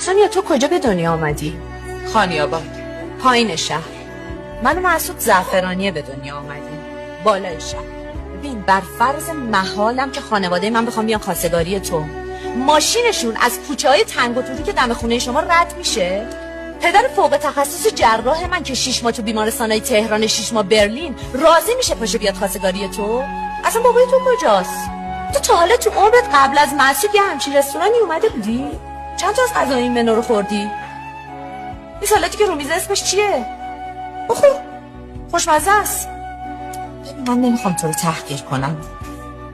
خانیا تو کجا به دنیا آمدی؟ خانیاباد، پایین شهر. من و مسعود زعفرانیه به دنیا آمدیم، بالای شهر. ببین بر فرض محالم که خانواده من بخوام بیان خواستگاری تو، ماشینشون از کوچه‌های تنگ و توری که دم خونه شما رد میشه، پدر فوق تخصص جراح من که 6 ماه تو بیمارستانای تهران، 6 ماه برلین، راضی میشه پاشه بیاد خواستگاری تو؟ اصلا بابای تو کجاست؟ تو تا حالا تو عمرت قبل از مسعود یه همچین رستورانی اومده بودی؟ چند تا از غذای این منو رو خوردی؟ این سالاتی که رو میز اسمش چیه؟ بخور، خوشمزه است. من نمیخوام تو رو تحقیر کنم،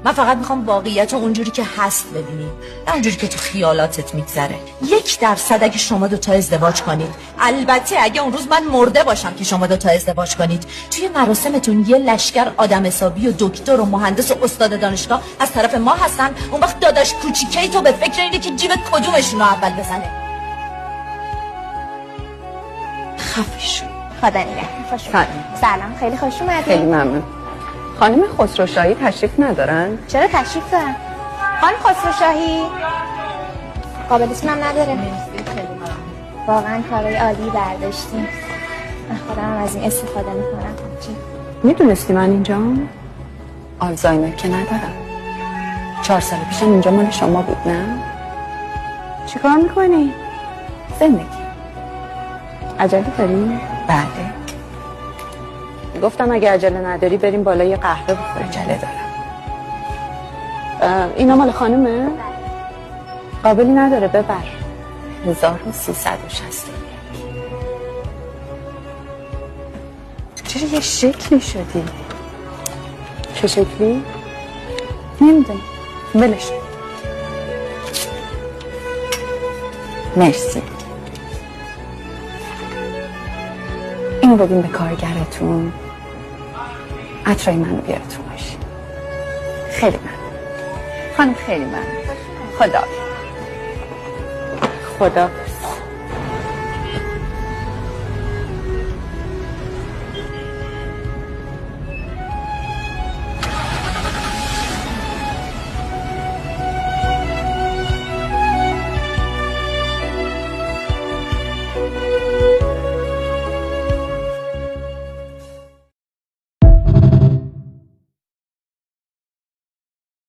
من فقط میخوام واقعیت رو اونجوری که هست ببینی، نه اونجوری که تو خیالاتت میگذره. 1% اگه شما دوتا ازدواج کنید، البته اگه اون روز من مرده باشم که شما دوتا ازدواج کنید، توی مراسمتون یه لشکر آدم حسابی و دکتر و مهندس و استاد دانشگاه از طرف ما هستن، اون وقت داداش کوچیکی تو به فکر اینه که جیب کدومشون رو اول بزنه. خفه شو. خدا نگهدار. خوش اومدید. سلام، خیلی خوش اومدید. خیلی ممنون. خانم خسروشاهی تشریف ندارن؟ چرا تشریف دارن؟ خانم خسروشاهی قابل اسمم نداره. واقعا کارای عالی برداشتیم. من خودم از این استفاده میکنم. میدونستی من اینجام؟ آلزایمر که ندارم. 4 سال پیشم اینجا مال شما بود نه؟ چی کار میکنی؟ زندگی. عجله داری؟ بله. گفتم اگه عجله نداری بریم بالا یه قهوه بخوریم. عجله دارم. اینا مال خانومه؟ قابلی نداره ببر. 1360. چرا یه شکلی شدی؟ چه شکلی؟ نمیدونم. بلش. مرسی. اینو بدیم به کارگرتون، عطرای منو بیارتون باشی. خیلی ممنون خانم، خیلی ممنون. خدا